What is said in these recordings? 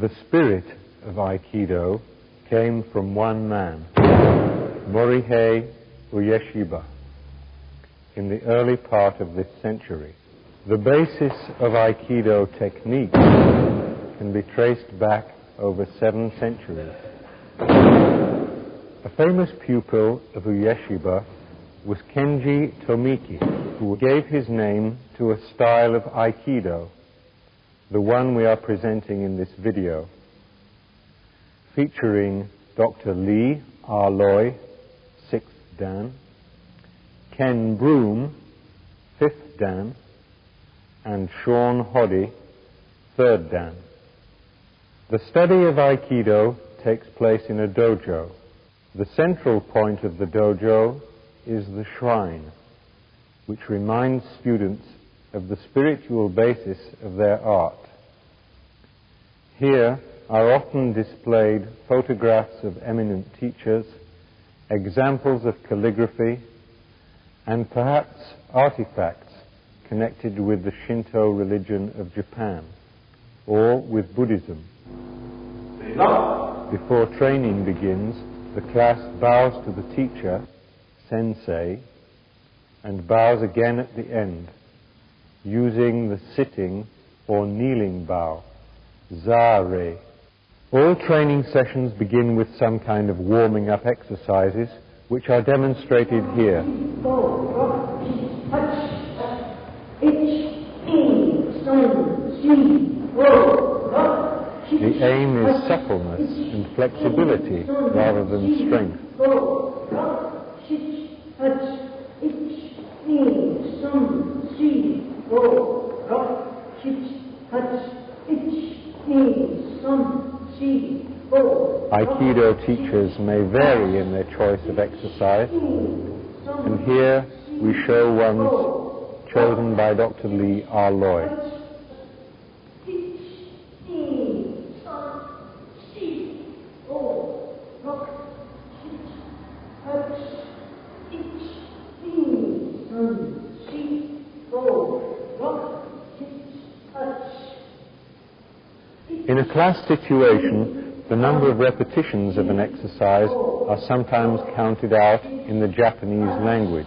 The spirit of Aikido came from one man, Morihei Ueshiba, in the early part of this century. The basis of Aikido technique can be traced back over 7 centuries. A famous pupil of Ueshiba was Kenji Tomiki, who gave his name to a style of Aikido, the one we are presenting in this video, featuring Dr. Lee R-Loi, 6th Dan, Ken Broom, 5th Dan, and Sean Hoddy, 3rd Dan. The study of Aikido takes place in a dojo. The central point of the dojo is the shrine, which reminds students of the spiritual basis of their art. Here are often displayed photographs of eminent teachers, examples of calligraphy, and perhaps artifacts connected with the Shinto religion of Japan, or with Buddhism. Before training begins, the class bows to the teacher, sensei, and bows again at the end, using the sitting or kneeling bow, zare. All training sessions begin with some kind of warming up exercises, which are demonstrated here. The aim is suppleness and flexibility rather than strength. Aikido teachers may vary in their choice of exercise, and here we show ones chosen by Dr. Lee R-Loi. In a class situation, the number of repetitions of an exercise are sometimes counted out in the Japanese language.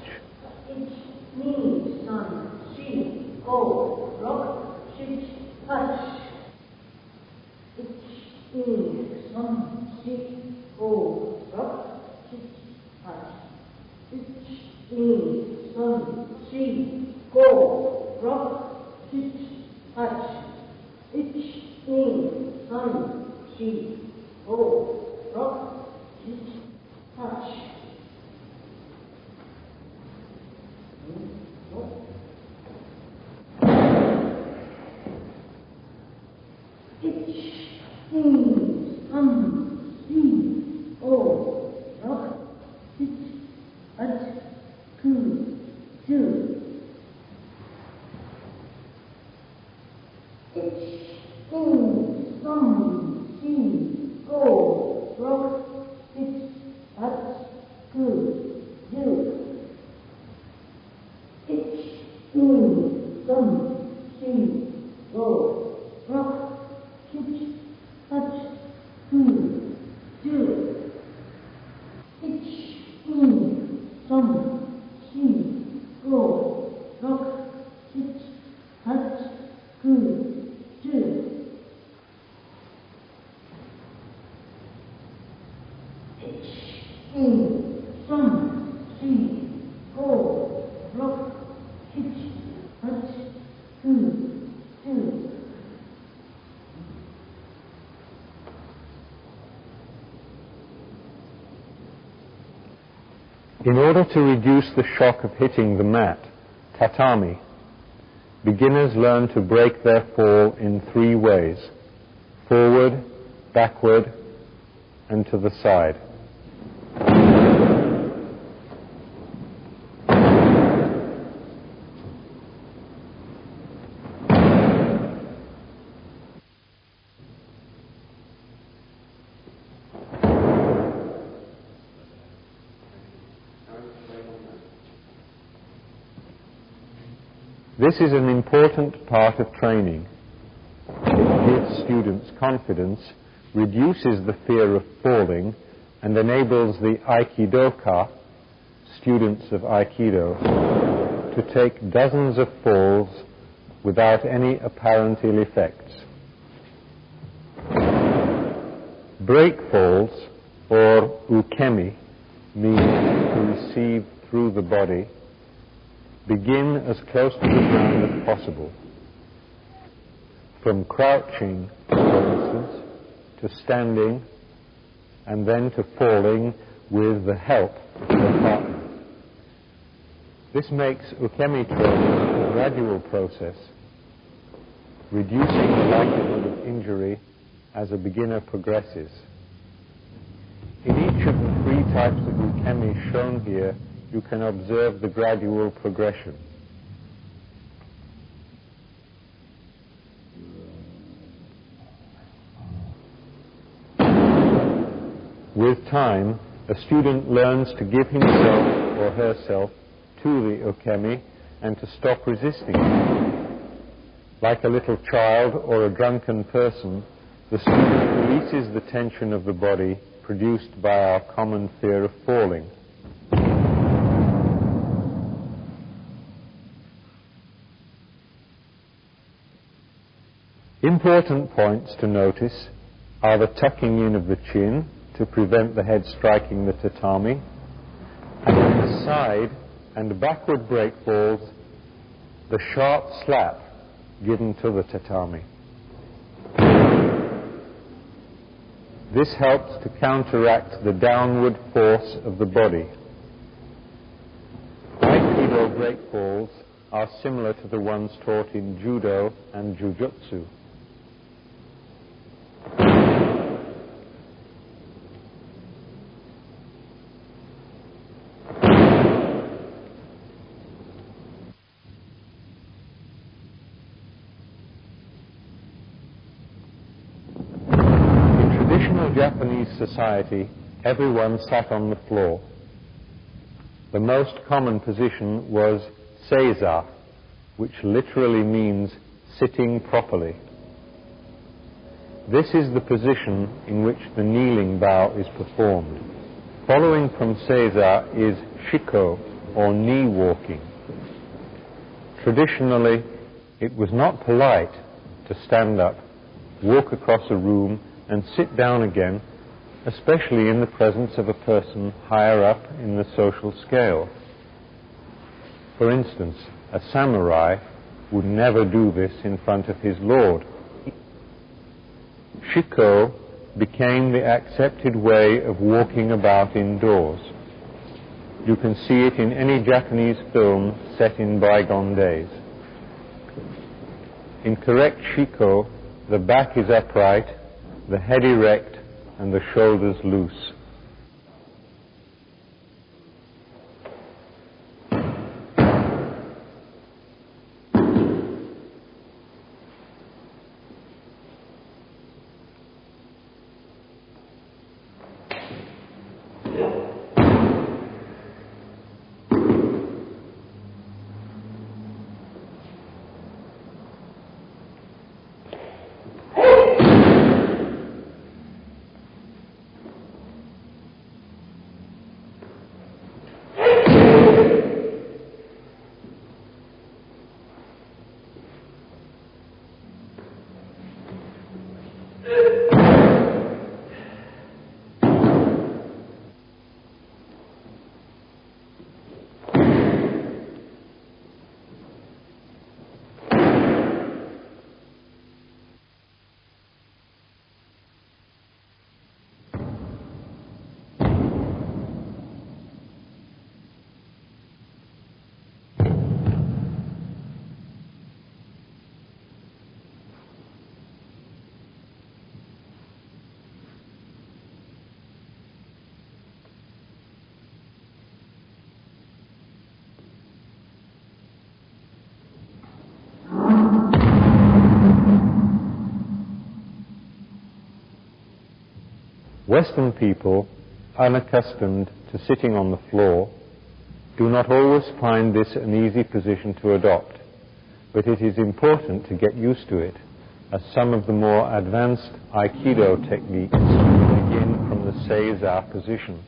In order to reduce the shock of hitting the mat, tatami, beginners learn to break their fall in 3 ways: forward, backward, and to the side. This is an important part of training. gives students confidence, reduces the fear of falling, and enables the aikidōka, students of Aikido, to take dozens of falls without any apparent ill effects. Break falls, or ukemi, means to receive through the body, begin as close to the ground as possible. From crouching, for instance, to standing, and then to falling with the help of a partner. This makes ukemi training a gradual process, reducing the likelihood of injury as a beginner progresses. In each of the 3 types of ukemi shown here, you can observe the gradual progression. With time, a student learns to give himself or herself to the ukemi and to stop resisting it. Like a little child or a drunken person, the student releases the tension of the body produced by our common fear of falling. Important points to notice are the tucking in of the chin to prevent the head striking the tatami, and on the side and backward break falls, the sharp slap given to the tatami. This helps to counteract the downward force of the body. Aikido break falls are similar to the ones taught in judo and jujutsu. Japanese society, everyone sat on the floor. The most common position was seiza, which literally means sitting properly. This is the position in which the kneeling bow is performed. Following from seiza is shiko, or knee walking. Traditionally, it was not polite to stand up, walk across a room, and sit down again, especially in the presence of a person higher up in the social scale. For instance, a samurai would never do this in front of his lord. Shiko became the accepted way of walking about indoors. You can see it in any Japanese film set in bygone days. In correct shiko, the back is upright, the head erect, and the shoulders loose. Western people, unaccustomed to sitting on the floor, do not always find this an easy position to adopt, but it is important to get used to it. as some of the more advanced Aikido techniques begin from the Seiza position.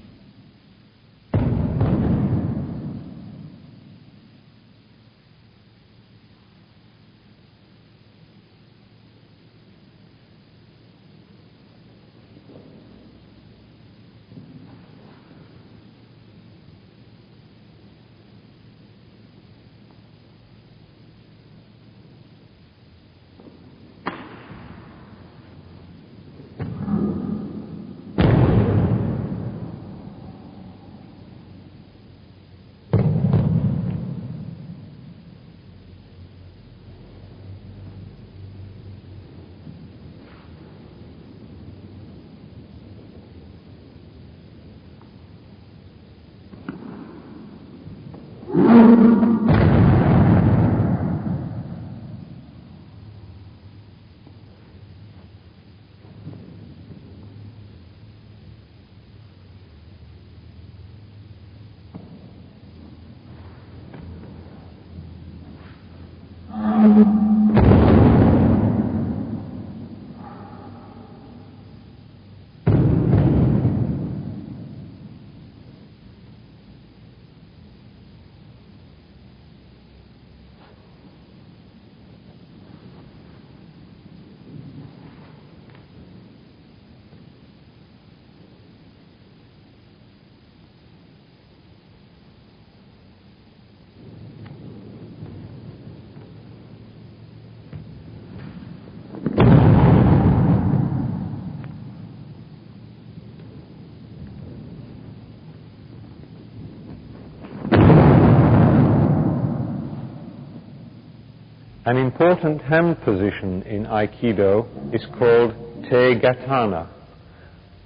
An important hand position in Aikido is called te-gatana,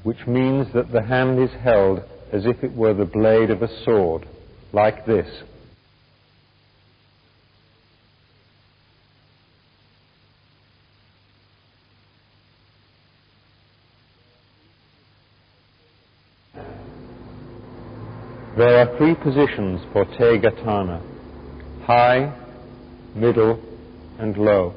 which means that the hand is held as if it were the blade of a sword, like this. There are three positions for te-gatana: high, middle, and low.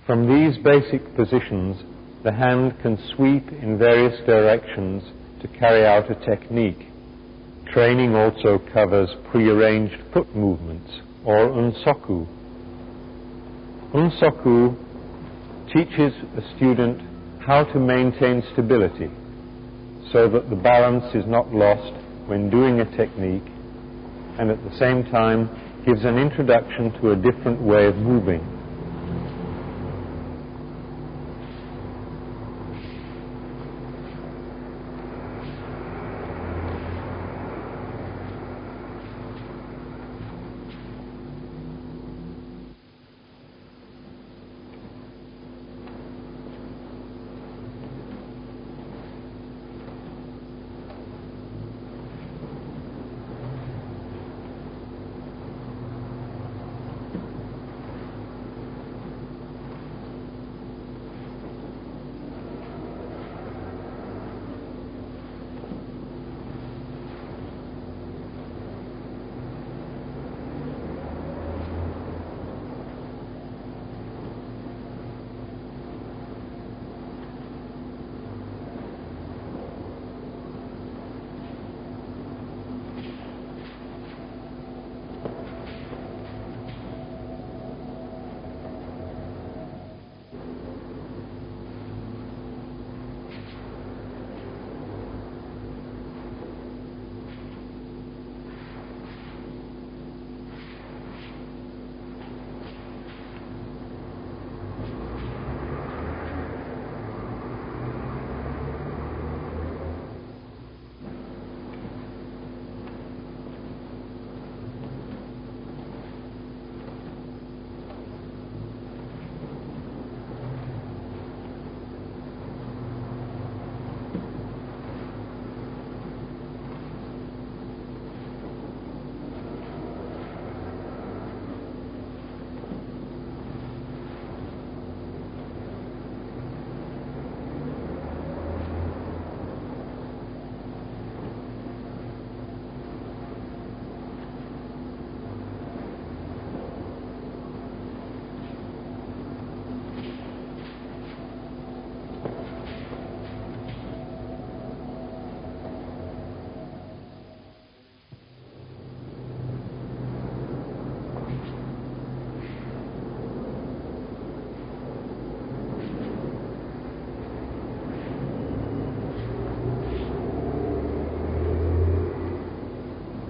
From these basic positions, the hand can sweep in various directions to carry out a technique. Training also covers prearranged foot movements, or unsoku. Unsoku teaches a student how to maintain stability so that the balance is not lost when doing a technique, and at the same time gives an introduction to a different way of moving.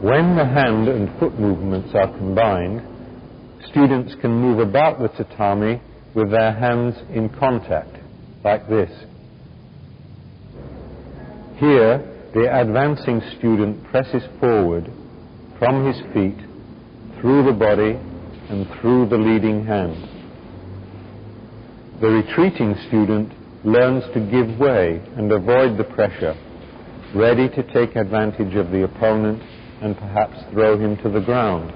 When the hand and foot movements are combined, students can move about the tatami with their hands in contact, like this. Here, the advancing student presses forward from his feet, through the body, and through the leading hand. The retreating student learns to give way and avoid the pressure, ready to take advantage of the opponent and perhaps throw him to the ground.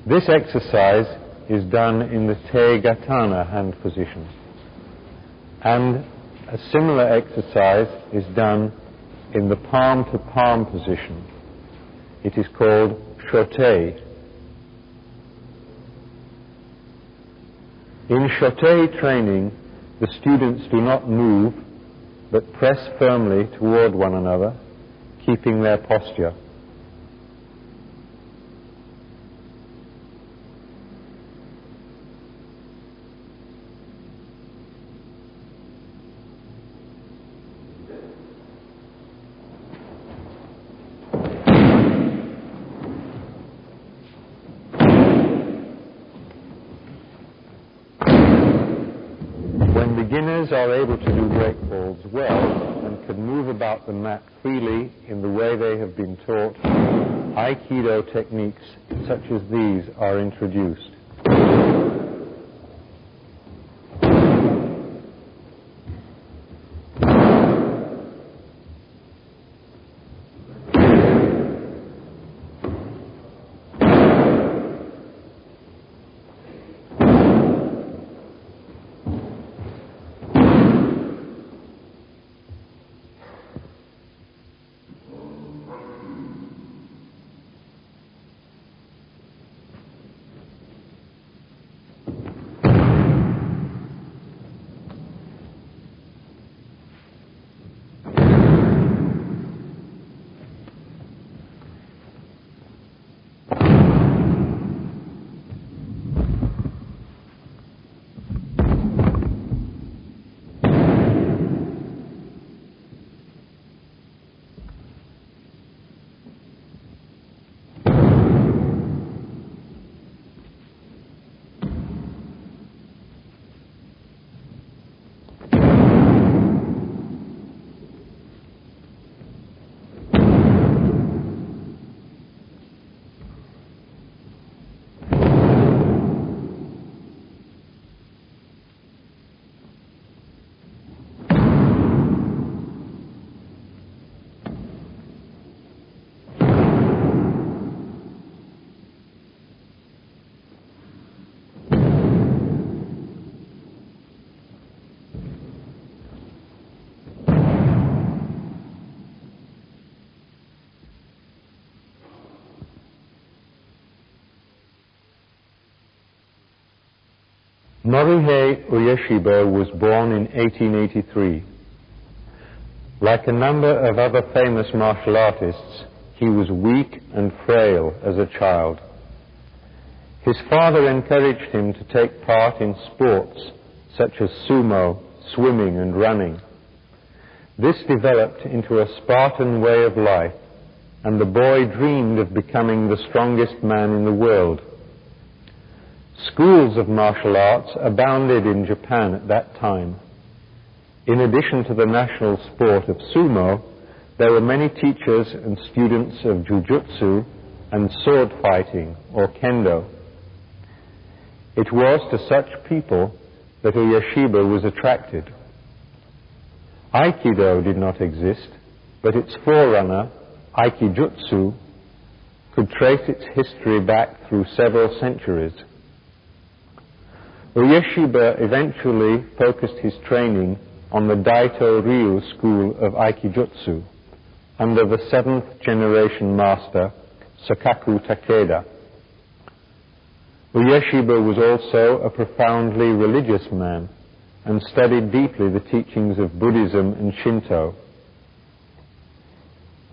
This exercise is done in the Te Gatana hand position, and a similar exercise is done in the palm-to-palm position. It is called shote. In shote training, the students do not move, but press firmly toward one another, keeping their posture. Beginners are able to do breakfalls well and can move about the mat freely in the way they have been taught. Aikido techniques such as these are introduced. Morihei Ueshiba was born in 1883. Like a number of other famous martial artists, he was weak and frail as a child. His father encouraged him to take part in sports such as sumo, swimming and running. This developed into a Spartan way of life, and the boy dreamed of becoming the strongest man in the world. Schools of martial arts abounded in Japan at that time. In addition to the national sport of sumo, there were many teachers and students of jujutsu and sword fighting, or kendo. It was to such people that Ueshiba was attracted. Aikido did not exist, but its forerunner, aikijutsu, could trace its history back through several centuries. Ueshiba eventually focused his training on the Daito Ryu school of aikijutsu under the 7th generation master, Sokaku Takeda. Ueshiba was also a profoundly religious man and studied deeply the teachings of Buddhism and Shinto.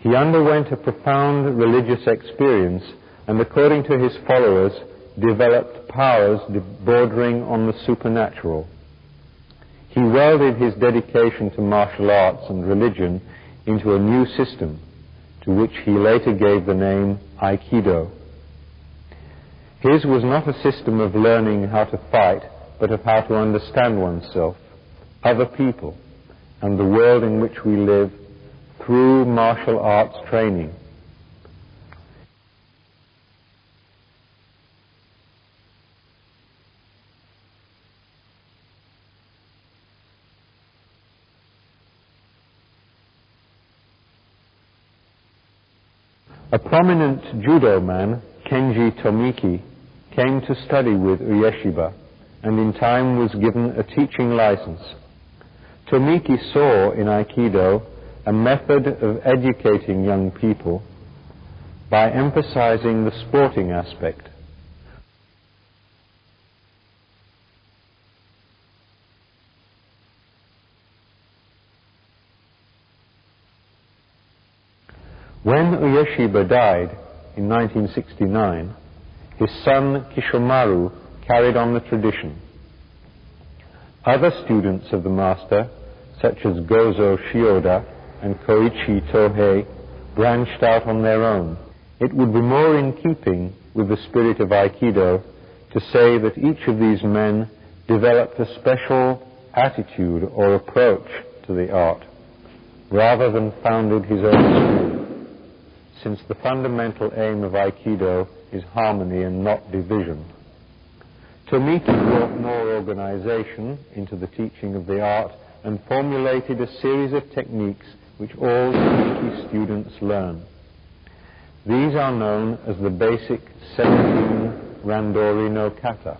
He underwent a profound religious experience and, according to his followers, developed powers bordering on the supernatural. He welded his dedication to martial arts and religion into a new system, to which he later gave the name Aikido. His was not a system of learning how to fight, but of how to understand oneself, other people, and the world in which we live through martial arts training. A prominent judo man, Kenji Tomiki, came to study with Ueshiba and in time was given a teaching license. Tomiki saw in Aikido a method of educating young people by emphasizing the sporting aspect. When Ueshiba died in 1969, his son Kishomaru carried on the tradition. Other students of the master, such as Gozo Shioda and Koichi Tohei, branched out on their own. It would be more in keeping with the spirit of Aikido to say that each of these men developed a special attitude or approach to the art, rather than founded his own school, since the fundamental aim of Aikido is harmony and not division. Tomiki brought more organization into the teaching of the art and formulated a series of techniques which all Tomiki students learn. These are known as the basic 17 Randori no Kata.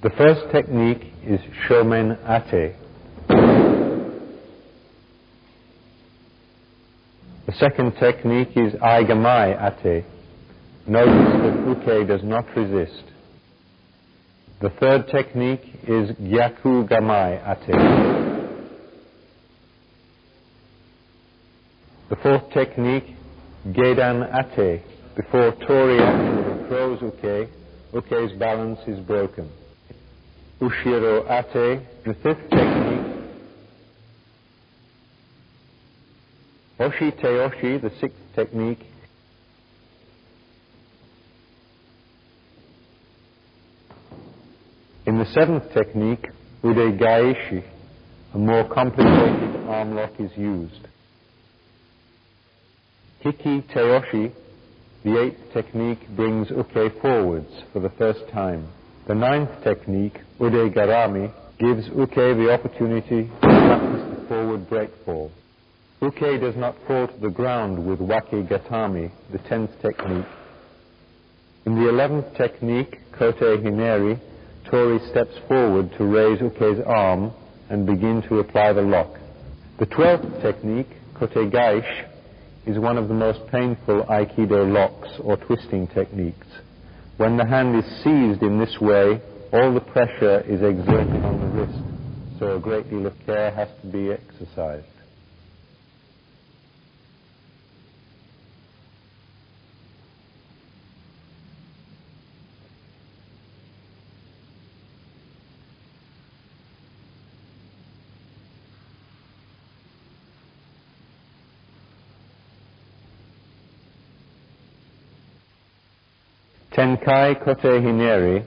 The first technique is Shomen Ate. The second technique is Aigamai Ate. Notice that Uke does not resist. The third technique is Gyaku Gamai Ate. The fourth technique, Gedan Ate. Before Tori actually throws Uke, Uke's balance is broken. Ushiro Ate, the fifth technique. Oshi Teoshi, the sixth technique. In the seventh technique, Ude Gaishi, a more complicated arm lock is used. Hiki Teoshi, The 8th technique brings uke forwards for the first time. The 9th technique, ude garami, gives uke the opportunity to practice the forward breakfall. Uke does not fall to the ground with wake gatami, the 10th technique. In the 11th technique, kote hineri, Tori steps forward to raise uke's arm and begin to apply the lock. The 12th technique, kote gaish, is one of the most painful aikido locks or twisting techniques. When the hand is seized in this way, all the pressure is exerted on the wrist, so a great deal of care has to be exercised. Tenkai kote hineri,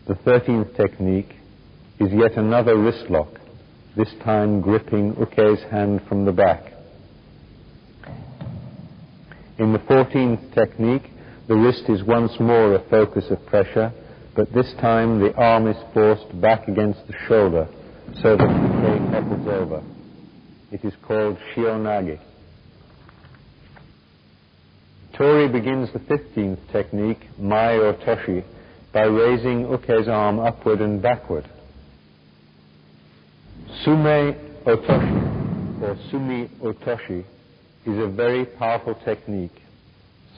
the 13th technique, is yet another wrist lock, this time gripping uke's hand from the back. In the 14th technique, the wrist is once more a focus of pressure, but this time the arm is forced back against the shoulder so that uke topples over. It is called shionage. Tori begins the 15th technique, mai or toshi, by raising uke's arm upward and backward. Sume otoshi, or sumi otoshi, is a very powerful technique,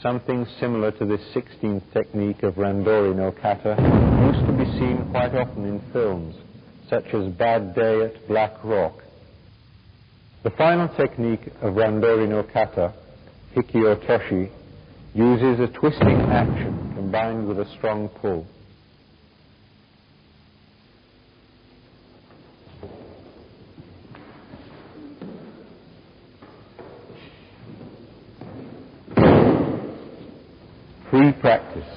something similar to this 16th technique of randori no kata, used to be seen quite often in films, such as Bad Day at Black Rock. The final technique of randori no kata, hiki otoshi, uses a twisting action combined with a strong pull. Free practice.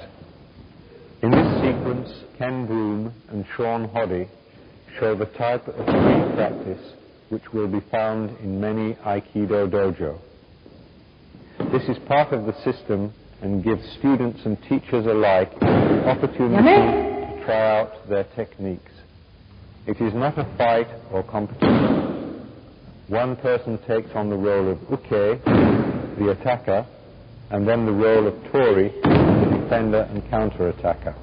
In this sequence, Ken Broom and Sean Hoddy show the type of free practice which will be found in many Aikido dojo. This is part of the system and gives students and teachers alike the opportunity to try out their techniques. It is not a fight or competition. One person takes on the role of uke, the attacker, and then the role of tori, the defender and counter-attacker.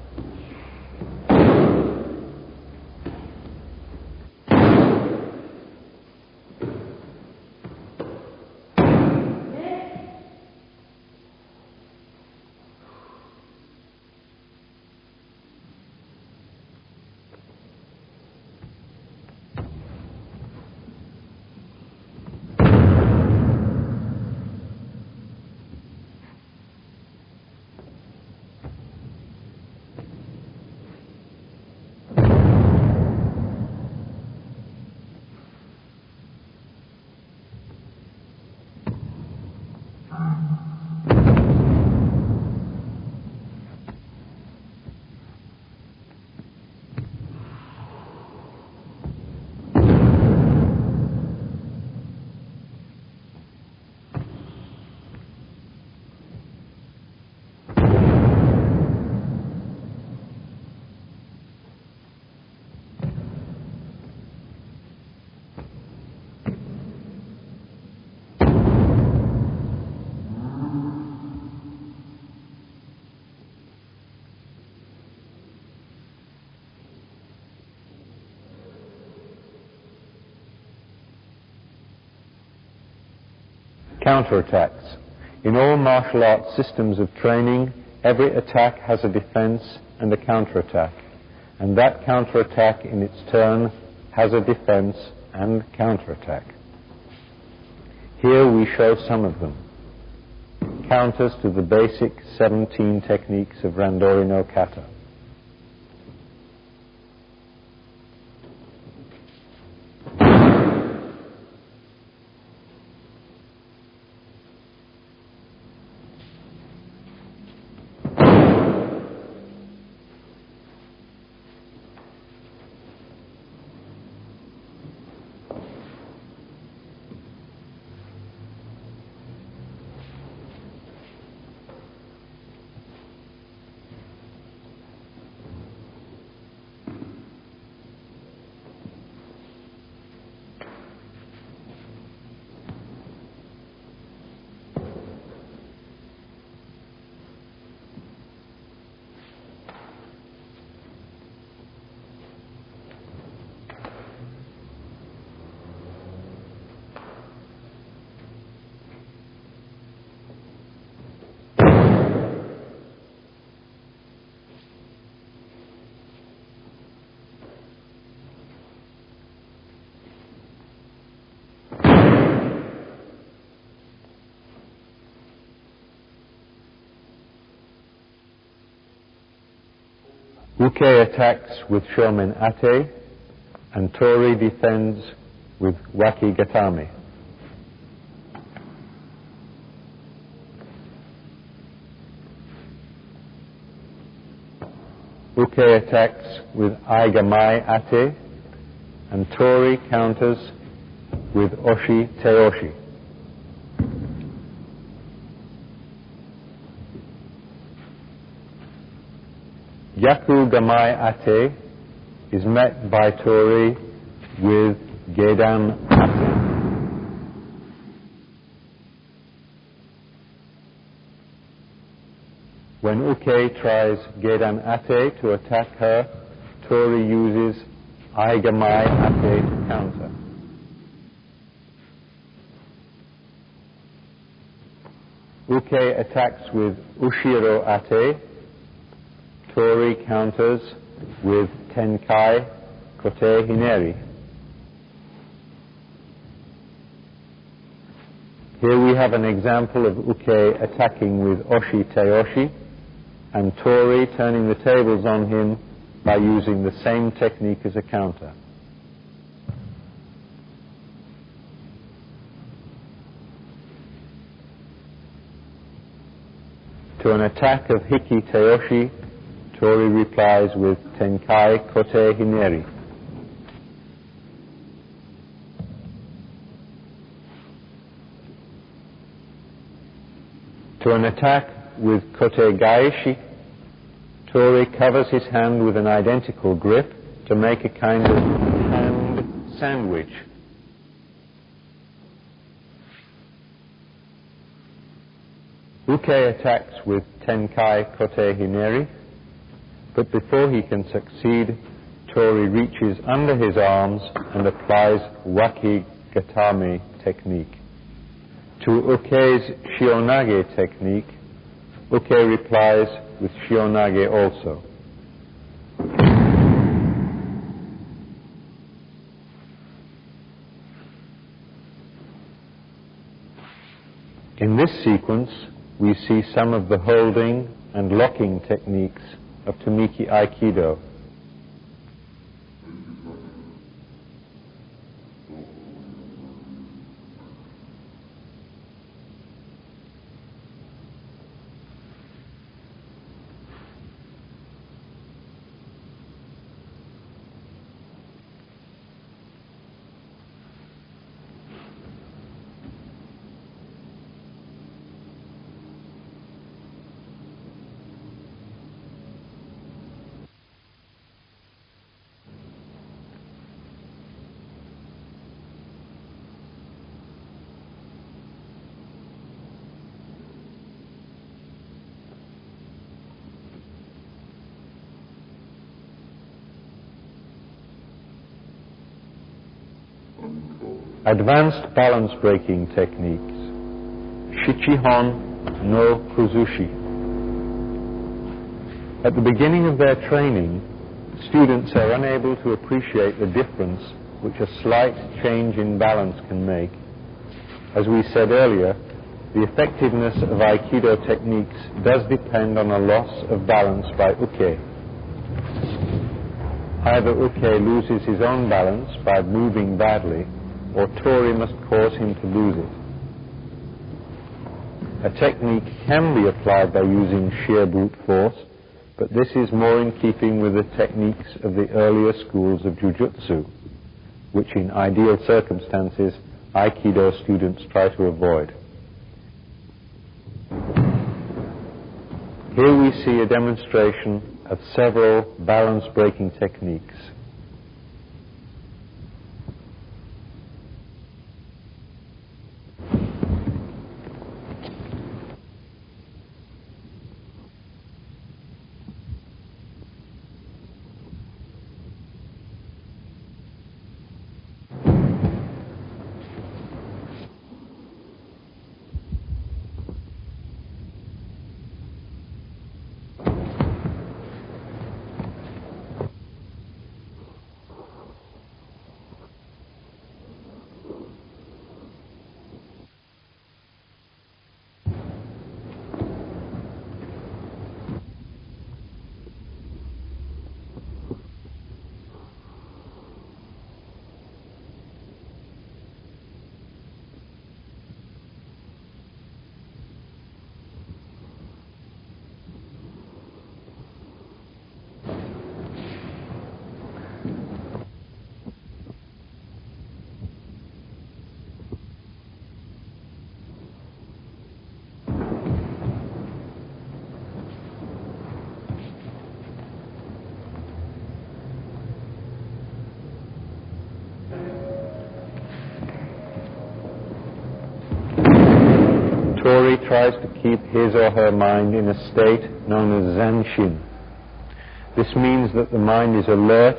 Counterattacks. In all martial arts systems of training, every attack has a defense and a counterattack, and that counterattack in its turn has a defense and counterattack. Here we show some of them. Counters to the basic 17 techniques of randori no kata. Uke attacks with shomen ate, and Tori defends with waki gatame. Uke attacks with aigamai ate, and Tori counters with oshi teoshi. Yaku gamai ate is met by Tori with gedan ate. When Uke tries gedan ate to attack her, Tori uses aigamai ate to counter. Uke attacks with ushiro ate. Tori counters with tenkai kote hineri. Here we have an example of Uke attacking with oshi teoshi, and Tori turning the tables on him by using the same technique as a counter. To an attack of hiki teoshi, Tori replies with tenkai kote hineri. To an attack with kote gaishi, Tori covers his hand with an identical grip to make a kind of hand sandwich. Uke attacks with tenkai kote hineri, but before he can succeed, Tori reaches under his arms and applies waki gatame technique. To Uke's shionage technique, Uke replies with shionage also. In this sequence, we see some of the holding and locking techniques of Tamiki Aikido. Advanced balance breaking techniques. Shichihon no Kuzushi. At the beginning of their training, students are unable to appreciate the difference which a slight change in balance can make. As we said earlier, the effectiveness of Aikido techniques does depend on a loss of balance by Uke. Either Uke loses his own balance by moving badly, or Tori must cause him to lose it. A technique can be applied by using sheer brute force, but this is more in keeping with the techniques of the earlier schools of Jujutsu, which in ideal circumstances Aikido students try to avoid. Here we see a demonstration of several balance-breaking techniques. Tori tries to keep his or her mind in a state known as zanshin. This means that the mind is alert,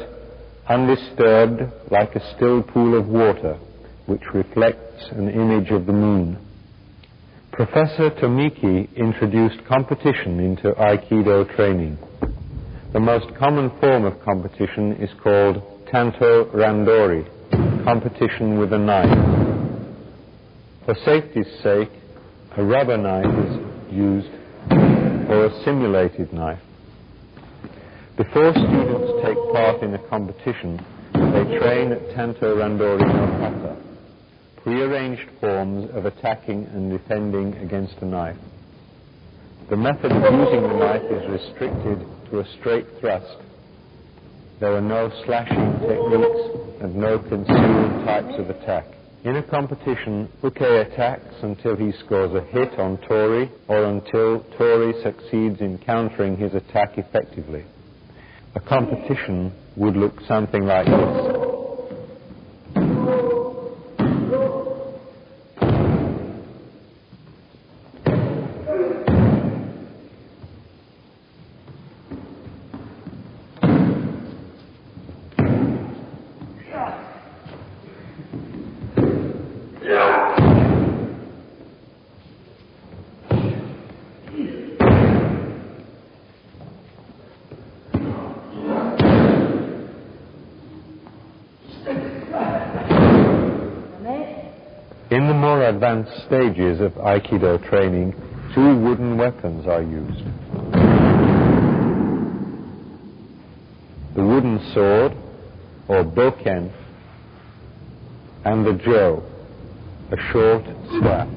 undisturbed, like a still pool of water, which reflects an image of the moon. Professor Tomiki introduced competition into Aikido training. The most common form of competition is called tanto randori, competition with a knife. For safety's sake, a rubber knife is used or a simulated knife. Before students take part in a competition, they train at tanto randori no kata, prearranged forms of attacking and defending against a knife. The method of using the knife is restricted to a straight thrust. There are no slashing techniques and no concealed types of attack. In a competition, Uke attacks until he scores a hit on Tori or until Tori succeeds in countering his attack effectively. A competition would look something like this. In the more advanced stages of Aikido training, 2 wooden weapons are used. The wooden sword, or boken, and the jo, a short staff.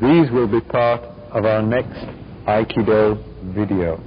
These will be part of our next Aikido video.